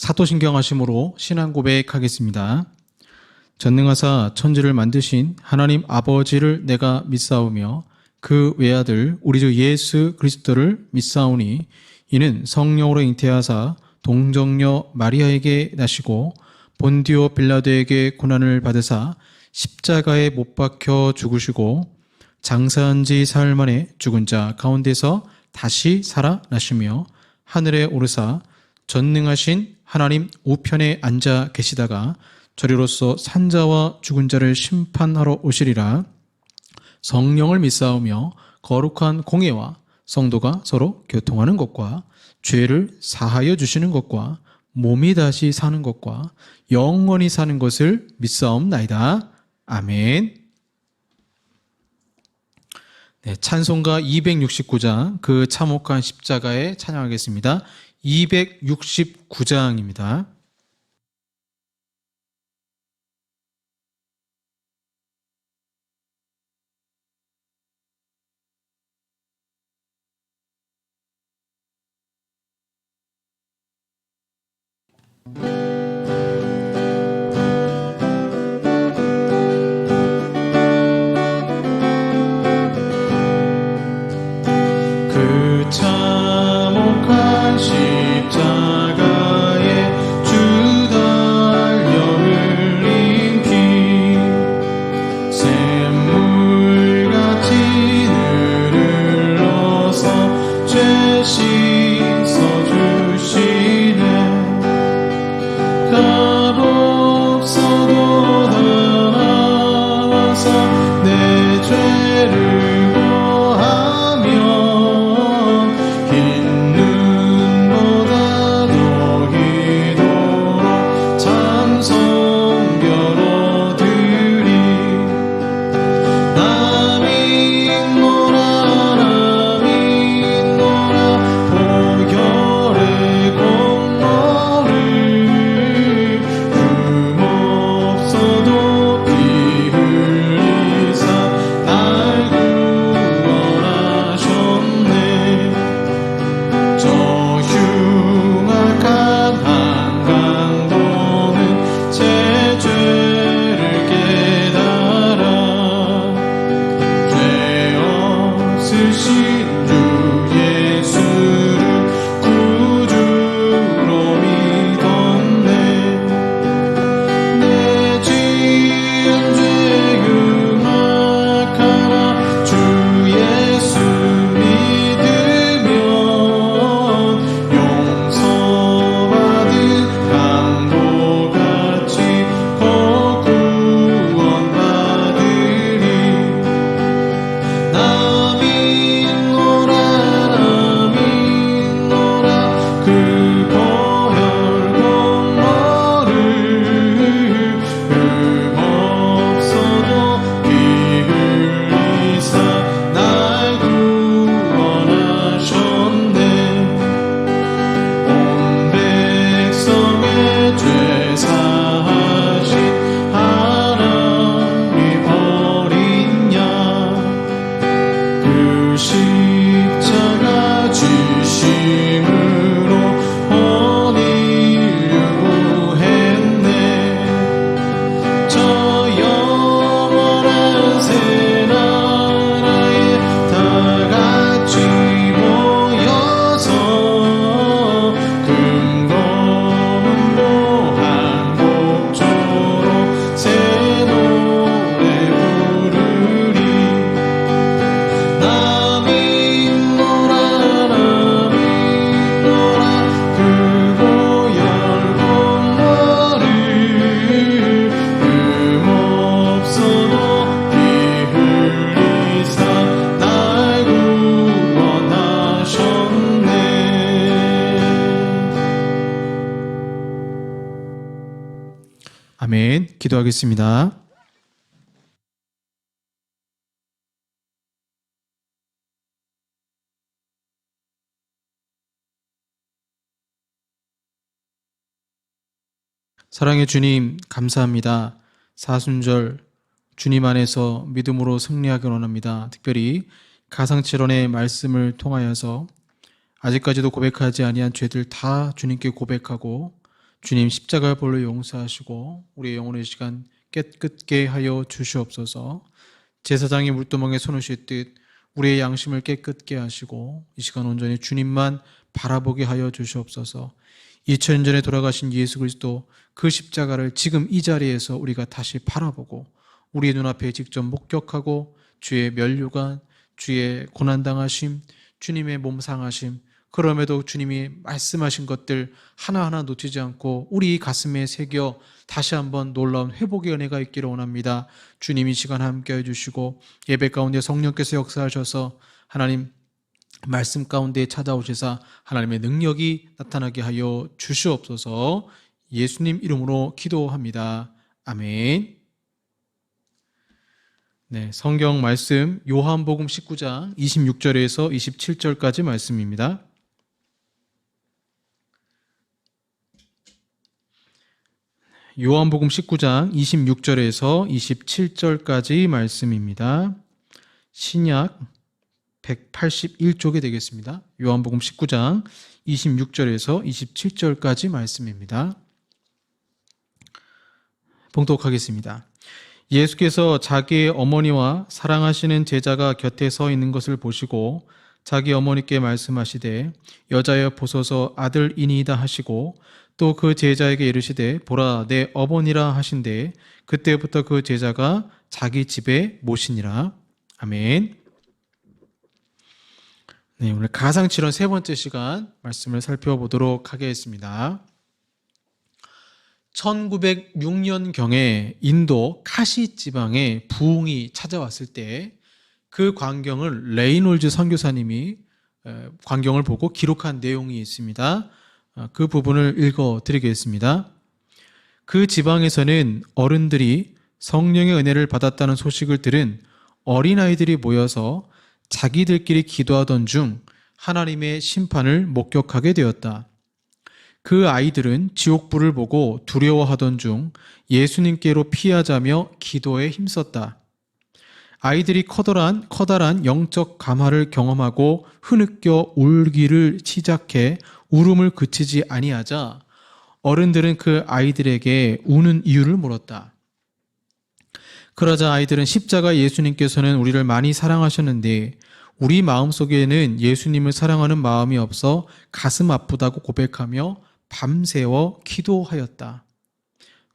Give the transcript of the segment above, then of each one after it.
사도신경하심으로 신앙 고백하겠습니다. 전능하사 천지를 만드신 하나님 아버지를 내가 믿사오며 그 외아들 우리 주 예수 그리스도를 믿사오니 이는 성령으로 잉태하사 동정녀 마리아에게 나시고 본디오 빌라도에게 고난을 받으사 십자가에 못 박혀 죽으시고 장사한 지 사흘 만에 죽은 자 가운데서 다시 살아나시며 하늘에 오르사 전능하신 하나님 우편에 앉아 계시다가 저리로서 산자와 죽은 자를 심판하러 오시리라. 성령을 믿사오며 거룩한 공예와 성도가 서로 교통하는 것과 죄를 사하여 주시는 것과 몸이 다시 사는 것과 영원히 사는 것을 믿사옵나이다. 아멘. 네, 찬송가 269장 그 참혹한 십자가에 찬양하겠습니다. 269장입니다. 그 참혹한 십자가에 주 달려 흘린 피 샘물같이 흐르러서 죄 씻어주시네. 값없어도 다 나와서 내 죄를 보하며 흰 눈보다 더 희도록 참성결 얻으리. 나 믿노라 나 믿노라 보혈의 공로를 없어도 피 흘리사 날 구원하셨네. 저 흉악한 한강도는 제 죄를 깨달아 죄 없으신 주 예수를 구주로 믿었네. 내 지은 죄 흉악하나 주 예수 믿으면 용서받은 강도같이 곧 구원받으리. 나 믿노라 나 믿노라 그 보혈 공로를 없어도 피 흘리사 날 구원하셨네. 온 백성의 죄 사하신 하나님 버린 양 그 십자가 지심으로 혼인을 구했네. 저 영원한 새 나라에 다 같이 모여서 금검은 한복조로 새 노래 부르리. 나 믿노라 나 믿노라 그 보혈 공로를 없어도 피 흘리사 날 구원하셨네. 아멘. 기도하겠습니다. 사랑의 주님, 감사합니다. 사순절 주님 안에서 믿음으로 승리하기 원합니다. 특별히 가상칠언의 말씀을 통하여서 아직까지도 고백하지 아니한 죄들 다 주님께 고백하고 주님 십자가 볼로 용서하시고 우리의 영혼의 시간 깨끗게 하여 주시옵소서. 제사장이 물두멍에 손을 씻듯 우리의 양심을 깨끗게 하시고 이 시간 온전히 주님만 바라보게 하여 주시옵소서. 2000년 전에 돌아가신 예수 그리스도 그 십자가를 지금 이 자리에서 우리가 다시 바라보고 우리의 눈앞에 직접 목격하고 주의 면류관, 주의 고난당하심, 주님의 몸 상하심, 그럼에도 주님이 말씀하신 것들 하나하나 놓치지 않고 우리 가슴에 새겨 다시 한번 놀라운 회복의 은혜가 있기를 원합니다. 주님이 시간 함께 해주시고 예배 가운데 성령께서 역사하셔서 하나님 말씀 가운데 찾아오시사 하나님의 능력이 나타나게 하여 주시옵소서. 예수님 이름으로 기도합니다. 아멘. 네, 성경 말씀 요한복음 19장 26절에서 27절까지 말씀입니다. 요한복음 19장 26절에서 27절까지 말씀입니다. 신약 181쪽에 되겠습니다. 요한복음 19장 26절에서 27절까지 말씀입니다. 봉독하겠습니다. 예수께서 자기의 어머니와 사랑하시는 제자가 곁에 서 있는 것을 보시고 자기 어머니께 말씀하시되 여자여 보소서 아들이니이다 하시고 또 그 제자에게 이르시되 보라 내 어머니라 하신대 그때부터 그 제자가 자기 집에 모시니라. 아멘. 네, 오늘 가상칠언 세 번째 시간 말씀을 살펴보도록 하겠습니다. 1906년경에 인도 카시 지방에 부흥이 찾아왔을 때 그 광경을 레이놀즈 선교사님이 광경을 보고 기록한 내용이 있습니다. 그 부분을 읽어드리겠습니다. 그 지방에서는 어른들이 성령의 은혜를 받았다는 소식을 들은 어린아이들이 모여서 자기들끼리 기도하던 중 하나님의 심판을 목격하게 되었다. 그 아이들은 지옥불을 보고 두려워하던 중 예수님께로 피하자며 기도에 힘썼다. 아이들이 커다란 영적 감화를 경험하고 흐느껴 울기를 시작해 울음을 그치지 아니하자 어른들은 그 아이들에게 우는 이유를 물었다. 그러자 아이들은 십자가 예수님께서는 우리를 많이 사랑하셨는데 우리 마음속에는 예수님을 사랑하는 마음이 없어 가슴 아프다고 고백하며 밤새워 기도하였다.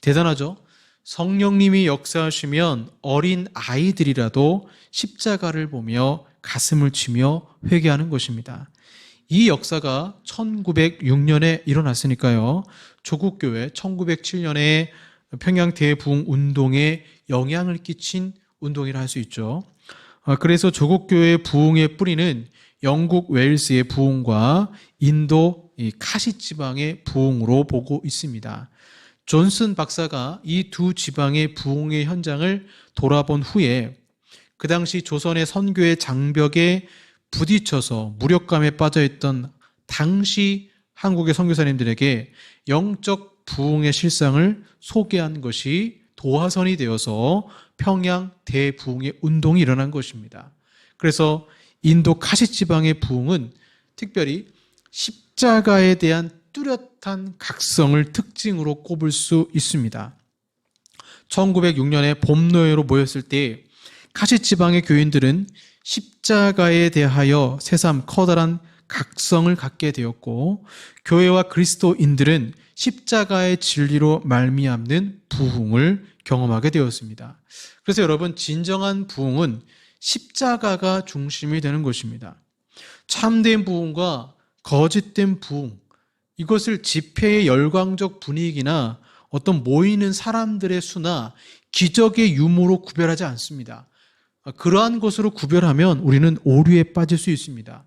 대단하죠? 성령님이 역사하시면 어린 아이들이라도 십자가를 보며 가슴을 치며 회개하는 것입니다. 이 역사가 1906년에 일어났으니까요. 조국교회 1907년에 평양 대부흥 운동에 영향을 끼친 운동이라 할 수 있죠. 그래서 조국교회의 부흥의 뿌리는 영국 웨일스의 부흥과 인도 카시 지방의 부흥으로 보고 있습니다. 존슨 박사가 이 두 지방의 부흥의 현장을 돌아본 후에 그 당시 조선의 선교의 장벽에 부딪혀서 무력감에 빠져있던 당시 한국의 선교사님들에게 영적 부흥의 실상을 소개한 것이 도화선이 되어서 평양 대부흥의 운동이 일어난 것입니다. 그래서 인도 카시 지방의 부흥은 특별히 십자가에 대한 뚜렷한 각성을 특징으로 꼽을 수 있습니다. 1906년에 봄노예로 모였을 때 카시 지방의 교인들은 십자가에 대하여 새삼 커다란 각성을 갖게 되었고 교회와 그리스도인들은 십자가의 진리로 말미암는 부흥을 경험하게 되었습니다. 그래서 여러분 진정한 부흥은 십자가가 중심이 되는 것입니다. 참된 부흥과 거짓된 부흥 이것을 집회의 열광적 분위기나 어떤 모이는 사람들의 수나 기적의 유무로 구별하지 않습니다. 그러한 것으로 구별하면 우리는 오류에 빠질 수 있습니다.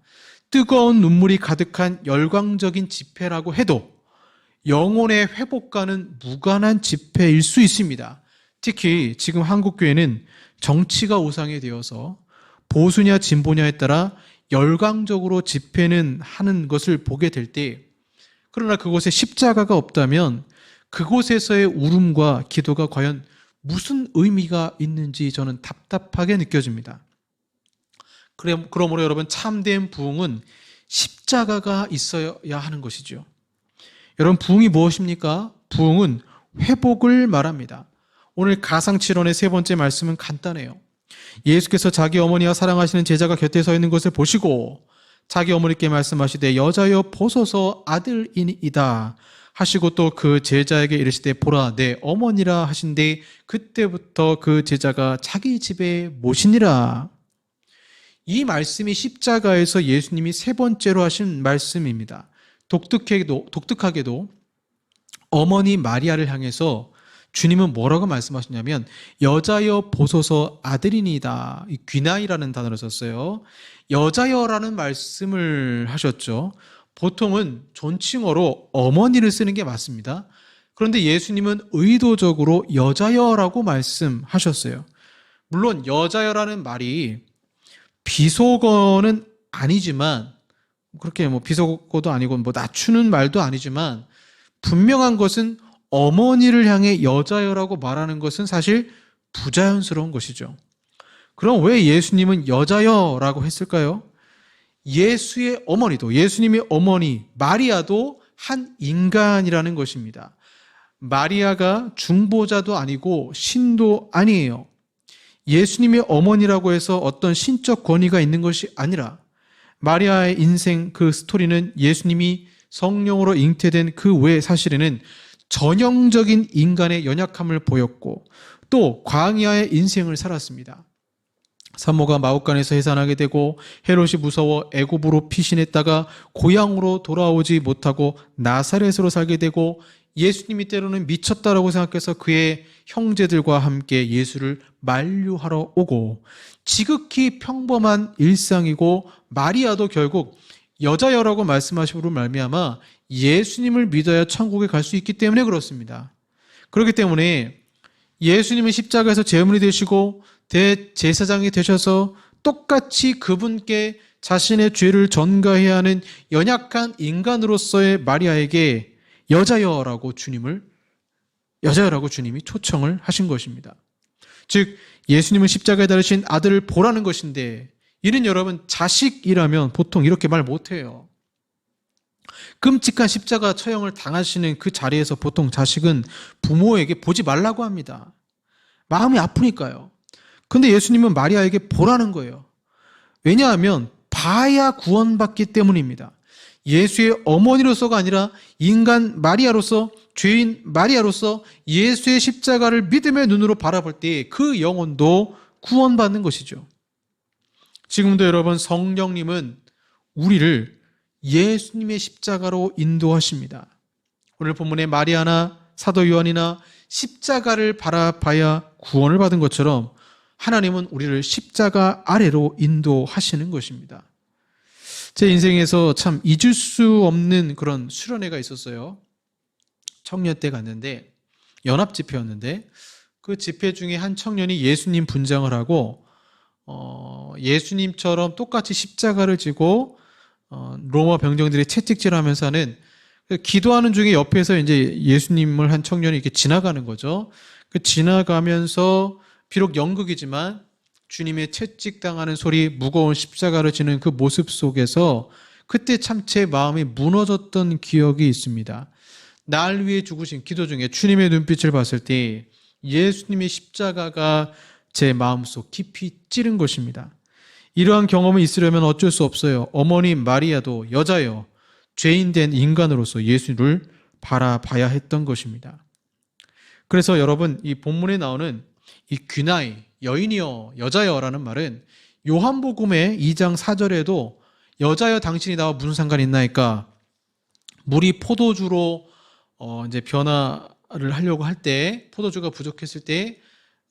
뜨거운 눈물이 가득한 열광적인 집회라고 해도 영혼의 회복과는 무관한 집회일 수 있습니다. 특히 지금 한국교회는 정치가 우상이 되어서 보수냐 진보냐에 따라 열광적으로 집회는 하는 것을 보게 될 때 그러나 그곳에 십자가가 없다면 그곳에서의 울음과 기도가 과연 무슨 의미가 있는지 저는 답답하게 느껴집니다. 그러므로 여러분 참된 부흥은 십자가가 있어야 하는 것이죠. 여러분, 부흥이 무엇입니까? 부흥은 회복을 말합니다. 오늘 가상칠언의 세 번째 말씀은 간단해요. 예수께서 자기 어머니와 사랑하시는 제자가 곁에 서 있는 것을 보시고 자기 어머니께 말씀하시되 여자여 보소서 아들이니이다 하시고 또 그 제자에게 이르시되 보라 내 어머니라 하신데 그때부터 그 제자가 자기 집에 모시니라. 이 말씀이 십자가에서 예수님이 세 번째로 하신 말씀입니다. 독특하게도 어머니 마리아를 향해서 주님은 뭐라고 말씀하시냐면 여자여 보소서 아들이니이다. 이 귀나이라는 단어를 썼어요. 여자여라는 말씀을 하셨죠. 보통은 존칭어로 어머니를 쓰는 게 맞습니다. 그런데 예수님은 의도적으로 여자여라고 말씀하셨어요. 물론 여자여라는 말이 비속어는 아니지만 그렇게 비속어도 아니고 낮추는 말도 아니지만 분명한 것은 어머니를 향해 여자여라고 말하는 것은 사실 부자연스러운 것이죠. 그럼 왜 예수님은 여자여라고 했을까요? 예수의 어머니도, 예수님의 어머니 마리아도 한 인간이라는 것입니다. 마리아가 중보자도 아니고 신도 아니에요. 예수님의 어머니라고 해서 어떤 신적 권위가 있는 것이 아니라 마리아의 인생 그 스토리는 예수님이 성령으로 잉태된 그 외 사실에는 전형적인 인간의 연약함을 보였고 또 광야의 인생을 살았습니다. 산모가 마옥간에서 해산하게 되고 헤롯이 무서워 애굽으로 피신했다가 고향으로 돌아오지 못하고 나사렛으로 살게 되고 예수님이 때로는 미쳤다라고 생각해서 그의 형제들과 함께 예수를 만류하러 오고 지극히 평범한 일상이고 마리아도 결국 여자여라고 말씀하심으로 말미암아 예수님을 믿어야 천국에 갈 수 있기 때문에 그렇습니다. 그렇기 때문에 예수님은 십자가에서 제물이 되시고 대제사장이 되셔서 똑같이 그분께 자신의 죄를 전가해야 하는 연약한 인간으로서의 마리아에게 여자여라고 주님이 초청을 하신 것입니다. 즉 예수님은 십자가에 달리신 아들을 보라는 것인데 이는 여러분 자식이라면 보통 이렇게 말 못해요. 끔찍한 십자가 처형을 당하시는 그 자리에서 보통 자식은 부모에게 보지 말라고 합니다. 마음이 아프니까요. 근데 예수님은 마리아에게 보라는 거예요. 왜냐하면 봐야 구원받기 때문입니다. 예수의 어머니로서가 아니라 인간 마리아로서, 죄인 마리아로서 예수의 십자가를 믿음의 눈으로 바라볼 때 그 영혼도 구원받는 것이죠. 지금도 여러분 성령님은 우리를 예수님의 십자가로 인도하십니다. 오늘 본문의 마리아나 사도 요한이나 십자가를 바라봐야 구원을 받은 것처럼 하나님은 우리를 십자가 아래로 인도하시는 것입니다. 제 인생에서 참 잊을 수 없는 그런 수련회가 있었어요. 청년 때 갔는데 연합 집회였는데 그 집회 중에 한 청년이 예수님 분장을 하고 예수님처럼 똑같이 십자가를 지고 로마 병정들이 채찍질하면서 하는 기도하는 중에 옆에서 이제 예수님을 한 청년이 이렇게 지나가는 거죠. 그 지나가면서 비록 연극이지만 주님의 채찍당하는 소리, 무거운 십자가를 지는 그 모습 속에서 그때 참 제 마음이 무너졌던 기억이 있습니다. 날 위해 죽으신 기도 중에 주님의 눈빛을 봤을 때 예수님의 십자가가 제 마음속 깊이 찌른 것입니다. 이러한 경험이 있으려면 어쩔 수 없어요. 어머니 마리아도 여자여 죄인된 인간으로서 예수를 바라봐야 했던 것입니다. 그래서 여러분 이 본문에 나오는 이 귀나이, 여인이여, 여자여라는 말은 요한복음의 2장 4절에도 여자여 당신이 나와 무슨 상관이 있나이까 물이 포도주로 이제 변화를 하려고 할 때 포도주가 부족했을 때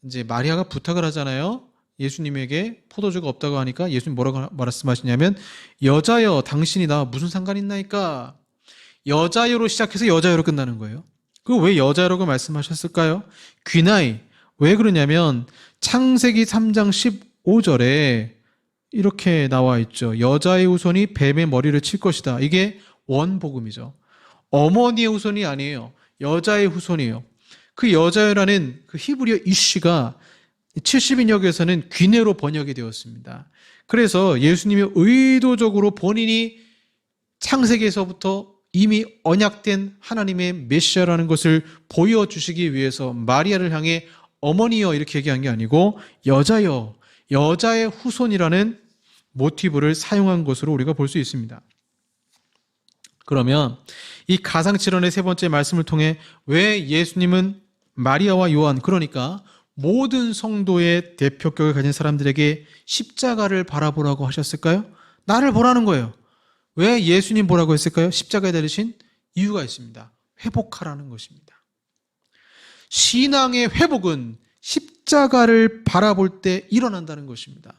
이제 마리아가 부탁을 하잖아요. 예수님에게 포도주가 없다고 하니까 예수님 뭐라고 말씀하시냐면 여자여 당신이 나와 무슨 상관이 있나이까 여자여로 시작해서 여자여로 끝나는 거예요. 그 왜 여자여라고 말씀하셨을까요? 귀나이. 왜 그러냐면 창세기 3장 15절에 이렇게 나와 있죠. 여자의 후손이 뱀의 머리를 칠 것이다. 이게 원복음이죠. 어머니의 후손이 아니에요. 여자의 후손이에요. 그 여자라는 그 히브리어 이쉬가 70인역에서는 귀내로 번역이 되었습니다. 그래서 예수님이 의도적으로 본인이 창세기에서부터 이미 언약된 하나님의 메시아라는 것을 보여주시기 위해서 마리아를 향해 어머니여 이렇게 얘기한 게 아니고 여자여, 여자의 후손이라는 모티브를 사용한 것으로 우리가 볼 수 있습니다. 그러면 이 가상칠언의 세 번째 말씀을 통해 왜 예수님은 마리아와 요한, 그러니까 모든 성도의 대표격을 가진 사람들에게 십자가를 바라보라고 하셨을까요? 나를 보라는 거예요. 왜 예수님 보라고 했을까요? 십자가에 달리신 이유가 있습니다. 회복하라는 것입니다. 신앙의 회복은 십자가를 바라볼 때 일어난다는 것입니다.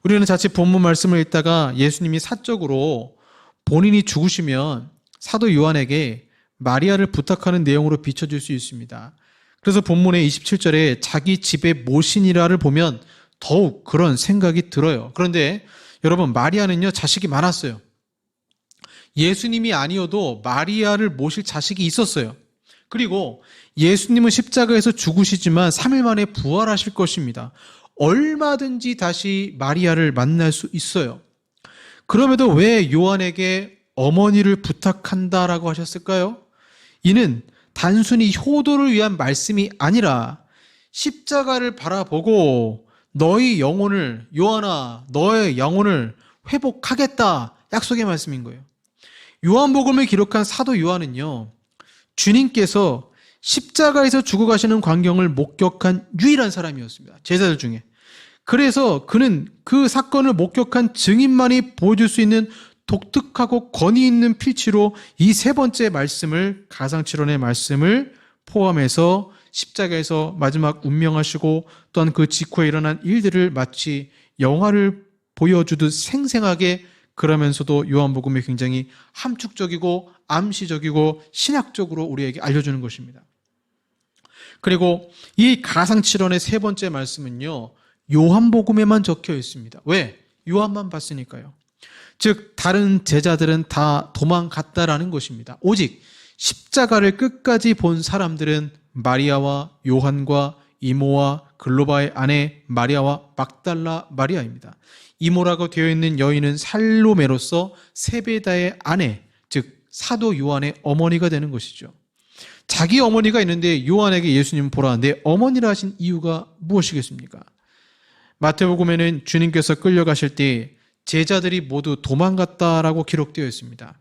우리는 자칫 본문 말씀을 읽다가 예수님이 사적으로 본인이 죽으시면 사도 요한에게 마리아를 부탁하는 내용으로 비춰질 수 있습니다. 그래서 본문의 27절에 자기 집에 모시니라를 보면 더욱 그런 생각이 들어요. 그런데 여러분, 마리아는요, 자식이 많았어요. 예수님이 아니어도 마리아를 모실 자식이 있었어요. 그리고 예수님은 십자가에서 죽으시지만 3일 만에 부활하실 것입니다. 얼마든지 다시 마리아를 만날 수 있어요. 그럼에도 왜 요한에게 어머니를 부탁한다라고 하셨을까요? 이는 단순히 효도를 위한 말씀이 아니라 십자가를 바라보고 너희 영혼을, 요한아, 너의 영혼을 회복하겠다 약속의 말씀인 거예요. 요한복음을 기록한 사도 요한은요, 주님께서 십자가에서 죽어가시는 광경을 목격한 유일한 사람이었습니다. 제자들 중에. 그래서 그는 그 사건을 목격한 증인만이 보여줄 수 있는 독특하고 권위 있는 필치로 이 세 번째 말씀을, 가상칠언의 말씀을 포함해서 십자가에서 마지막 운명하시고 또한 그 직후에 일어난 일들을 마치 영화를 보여주듯 생생하게, 그러면서도 요한복음이 굉장히 함축적이고 암시적이고 신학적으로 우리에게 알려주는 것입니다. 그리고 이 가상칠언의 세 번째 말씀은요, 요한복음에만 적혀 있습니다. 왜? 요한만 봤으니까요. 즉 다른 제자들은 다 도망갔다라는 것입니다. 오직 십자가를 끝까지 본 사람들은 마리아와 요한과 이모와 글로바의 아내 마리아와 막달라 마리아입니다. 이모라고 되어 있는 여인은 살로메로서 세베다의 아내, 즉 사도 요한의 어머니가 되는 것이죠. 자기 어머니가 있는데 요한에게 예수님 보라, 내 어머니라 하신 이유가 무엇이겠습니까? 마태복음에는 주님께서 끌려가실 때 제자들이 모두 도망갔다라고 기록되어 있습니다.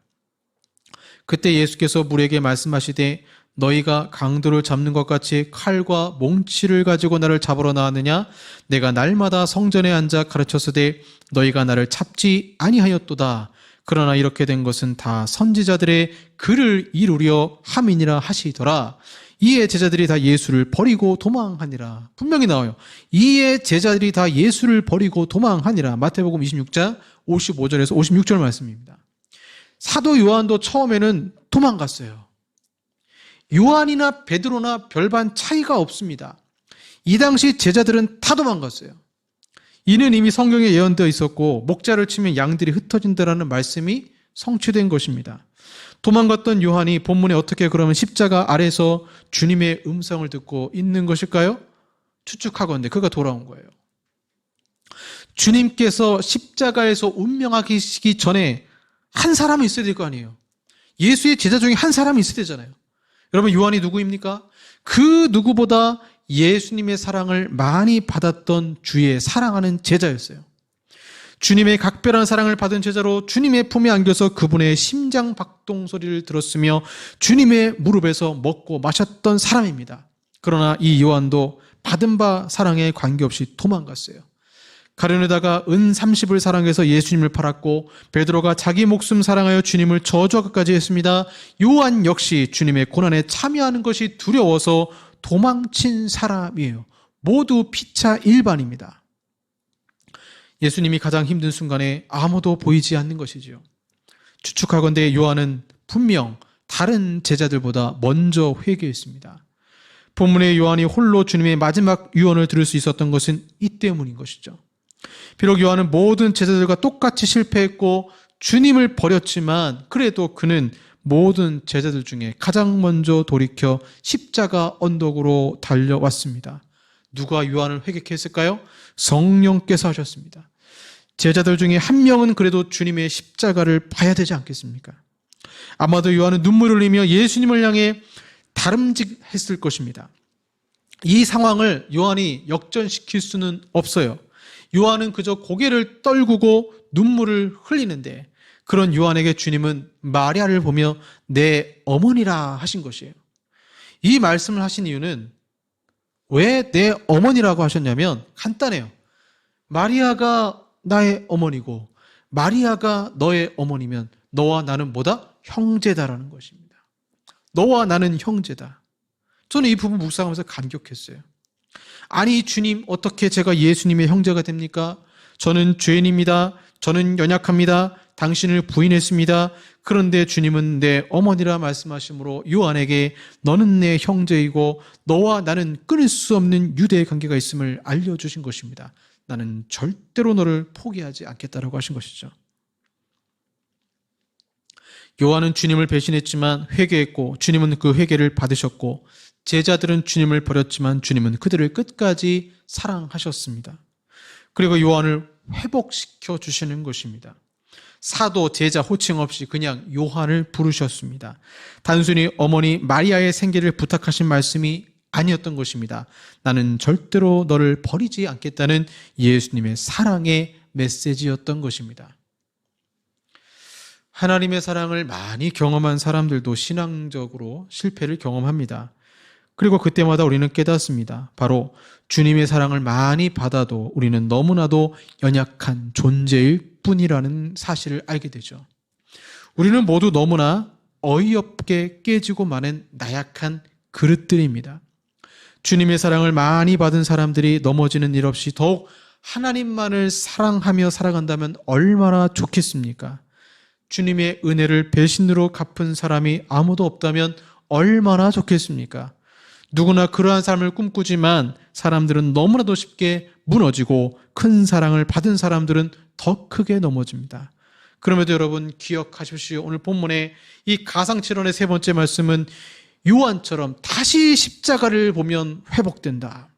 그때 예수께서 무리에게 말씀하시되 너희가 강도를 잡는 것 같이 칼과 몽치를 가지고 나를 잡으러 나왔느냐? 내가 날마다 성전에 앉아 가르쳤으되 너희가 나를 찾지 아니하였도다. 그러나 이렇게 된 것은 다 선지자들의 글을 이루려 함이니라 하시더라. 이에 제자들이 다 예수를 버리고 도망하니라. 분명히 나와요. 이에 제자들이 다 예수를 버리고 도망하니라. 마태복음 26장 55절에서 56절 말씀입니다. 사도 요한도 처음에는 도망갔어요. 요한이나 베드로나 별반 차이가 없습니다. 이 당시 제자들은 다 도망갔어요. 이는 이미 성경에 예언되어 있었고 목자를 치면 양들이 흩어진다라는 말씀이 성취된 것입니다. 도망갔던 요한이 본문에 어떻게 그러면 십자가 아래서 주님의 음성을 듣고 있는 것일까요? 추측하건대 그가 돌아온 거예요. 주님께서 십자가에서 운명하시기 전에 한 사람이 있어야 될 거 아니에요. 예수의 제자 중에 한 사람이 있어야 되잖아요. 여러분, 요한이 누구입니까? 그 누구보다 예수님의 사랑을 많이 받았던 주의 사랑하는 제자였어요. 주님의 각별한 사랑을 받은 제자로 주님의 품에 안겨서 그분의 심장 박동 소리를 들었으며 주님의 무릎에서 먹고 마셨던 사람입니다. 그러나 이 요한도 받은 바 사랑에 관계없이 도망갔어요. 가룟유다가 은 30을 사랑해서 예수님을 팔았고 베드로가 자기 목숨 사랑하여 주님을 저주하기까지 했습니다. 요한 역시 주님의 고난에 참여하는 것이 두려워서 도망친 사람이에요. 모두 피차 일반입니다. 예수님이 가장 힘든 순간에 아무도 보이지 않는 것이지요. 추측하건대 요한은 분명 다른 제자들보다 먼저 회개했습니다. 본문의 요한이 홀로 주님의 마지막 유언을 들을 수 있었던 것은 이 때문인 것이죠. 비록 요한은 모든 제자들과 똑같이 실패했고 주님을 버렸지만 그래도 그는 모든 제자들 중에 가장 먼저 돌이켜 십자가 언덕으로 달려왔습니다. 누가 요한을 회개케 했을까요? 성령께서 하셨습니다. 제자들 중에 한 명은 그래도 주님의 십자가를 봐야 되지 않겠습니까? 아마도 요한은 눈물을 흘리며 예수님을 향해 다름직했을 것입니다. 이 상황을 요한이 역전시킬 수는 없어요. 요한은 그저 고개를 떨구고 눈물을 흘리는데, 그런 요한에게 주님은 마리아를 보며 내 어머니라 하신 것이에요. 이 말씀을 하신 이유는, 왜 내 어머니라고 하셨냐면 간단해요. 마리아가 나의 어머니고 마리아가 너의 어머니면 너와 나는 뭐다? 형제다라는 것입니다. 너와 나는 형제다. 저는 이 부분 묵상하면서 감격했어요. 아니 주님, 어떻게 제가 예수님의 형제가 됩니까? 저는 죄인입니다. 저는 연약합니다. 당신을 부인했습니다. 그런데 주님은 내 어머니라 말씀하심으로 요한에게 너는 내 형제이고 너와 나는 끊을 수 없는 유대의 관계가 있음을 알려주신 것입니다. 나는 절대로 너를 포기하지 않겠다라고 하신 것이죠. 요한은 주님을 배신했지만 회개했고 주님은 그 회개를 받으셨고, 제자들은 주님을 버렸지만 주님은 그들을 끝까지 사랑하셨습니다. 그리고 요한을 회복시켜 주시는 것입니다. 사도, 제자 호칭 없이 그냥 요한을 부르셨습니다. 단순히 어머니 마리아의 생계를 부탁하신 말씀이 아니었던 것입니다. 나는 절대로 너를 버리지 않겠다는 예수님의 사랑의 메시지였던 것입니다. 하나님의 사랑을 많이 경험한 사람들도 신앙적으로 실패를 경험합니다. 그리고 그때마다 우리는 깨닫습니다. 바로 주님의 사랑을 많이 받아도 우리는 너무나도 연약한 존재일 뿐이라는 사실을 알게 되죠. 우리는 모두 너무나 어이없게 깨지고 마는 나약한 그릇들입니다. 주님의 사랑을 많이 받은 사람들이 넘어지는 일 없이 더욱 하나님만을 사랑하며 살아간다면 얼마나 좋겠습니까? 주님의 은혜를 배신으로 갚은 사람이 아무도 없다면 얼마나 좋겠습니까? 누구나 그러한 삶을 꿈꾸지만 사람들은 너무나도 쉽게 무너지고, 큰 사랑을 받은 사람들은 더 크게 넘어집니다. 그럼에도 여러분 기억하십시오. 오늘 본문의 이 가상칠언의 세 번째 말씀은 요한처럼 다시 십자가를 보면 회복된다.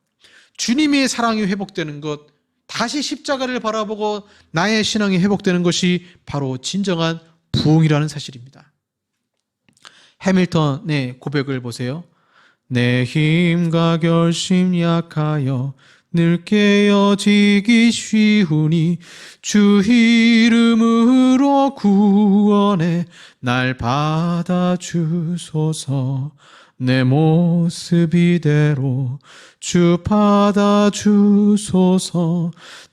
주님의 사랑이 회복되는 것, 다시 십자가를 바라보고 나의 신앙이 회복되는 것이 바로 진정한 부흥이라는 사실입니다. 해밀턴의 고백을 보세요. 내 힘과 결심 약하여 늘 깨어지기 쉬우니 주 이름으로 구원해 날 받아주소서. 내 모습 이대로 주 받아주소서.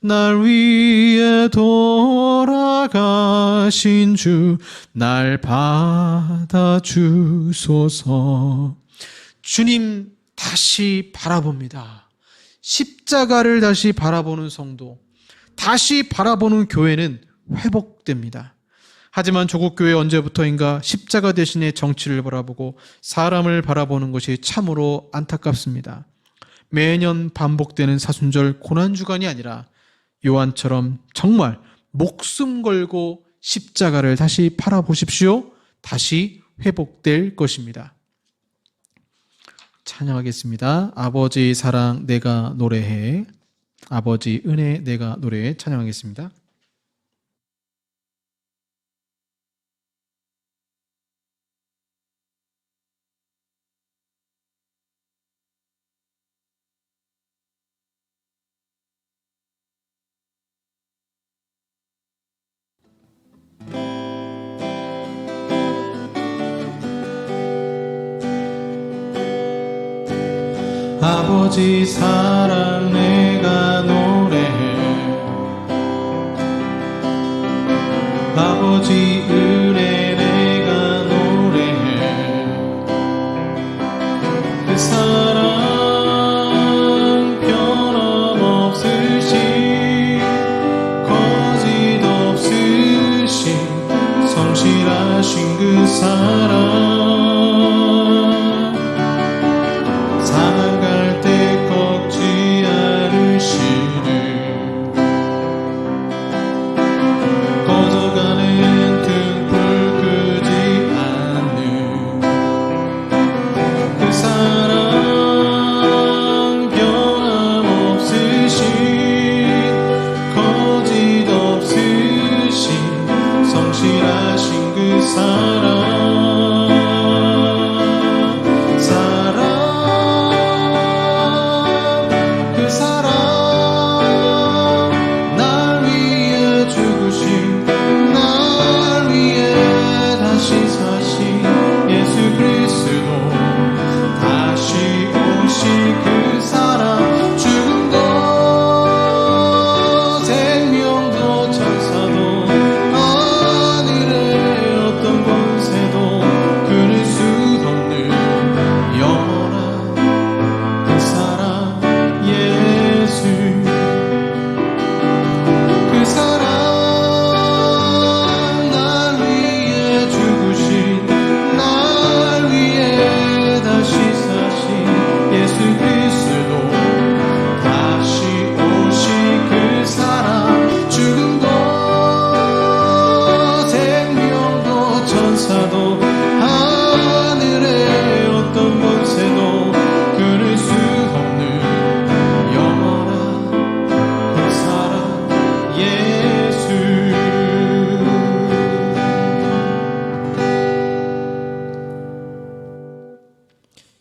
날 위해 돌아가신 주 날 받아주소서. 주님 다시 바라봅니다. 십자가를 다시 바라보는 성도, 다시 바라보는 교회는 회복됩니다. 하지만 조국 교회 언제부터인가 십자가 대신에 정치를 바라보고 사람을 바라보는 것이 참으로 안타깝습니다. 매년 반복되는 사순절 고난주간이 아니라 요한처럼 정말 목숨 걸고 십자가를 다시 바라보십시오. 다시 회복될 것입니다. 찬양하겠습니다. 아버지 사랑 내가 노래해, 아버지 은혜 내가 노래해. 찬양하겠습니다. 아버지 사랑 내가 노래해, 아버지 은혜 내가 노래해. 그 사랑 변함없으신, 거짓 없으신, 성실하신 그 사랑, 사랑갈 때 꺾지 않으시는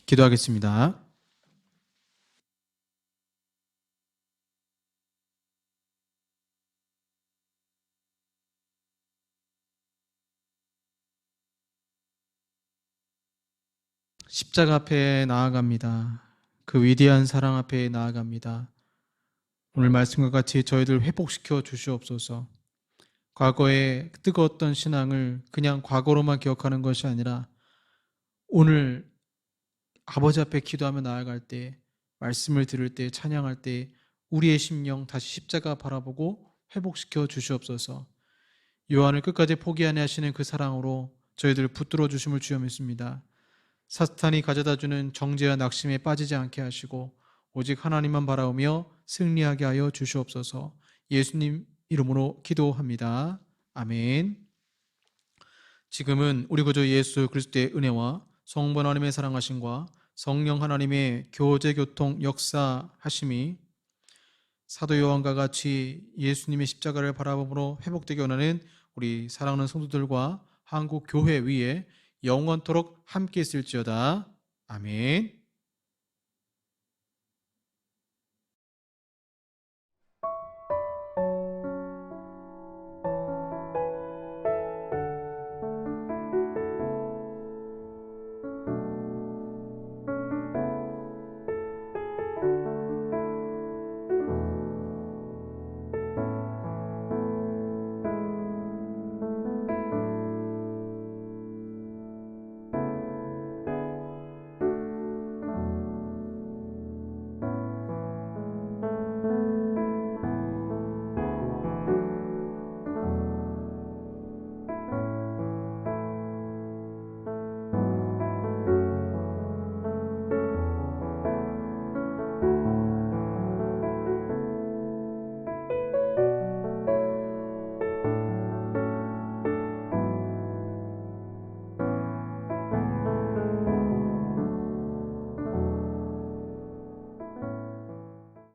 기도하겠습니다. 십자가 앞에 나아갑니다. 그 위대한 사랑 앞에 나아갑니다. 오늘 말씀과 같이 저희들 회복시켜 주시옵소서. 과거의 뜨거웠던 신앙을 그냥 과거로만 기억하는 것이 아니라 오늘 아버지 앞에 기도하며 나아갈 때, 말씀을 들을 때, 찬양할 때 우리의 심령 다시 십자가 바라보고 회복시켜 주시옵소서. 요한을 끝까지 포기하게 하시는 그 사랑으로 저희들 붙들어 주심을 주여 믿습니다. 사탄이 가져다주는 정죄와 낙심에 빠지지 않게 하시고 오직 하나님만 바라보며 승리하게 하여 주시옵소서. 예수님 이름으로 기도합니다. 아멘. 지금은 우리 구주 예수 그리스도의 은혜와 성부 하나님의 사랑하심과 성령 하나님의 교제 교통 역사하심이 사도 요한과 같이 예수님의 십자가를 바라봄으로 회복되게 원하는 우리 사랑하는 성도들과 한국 교회 위에 영원토록 함께 있을지어다. 아멘.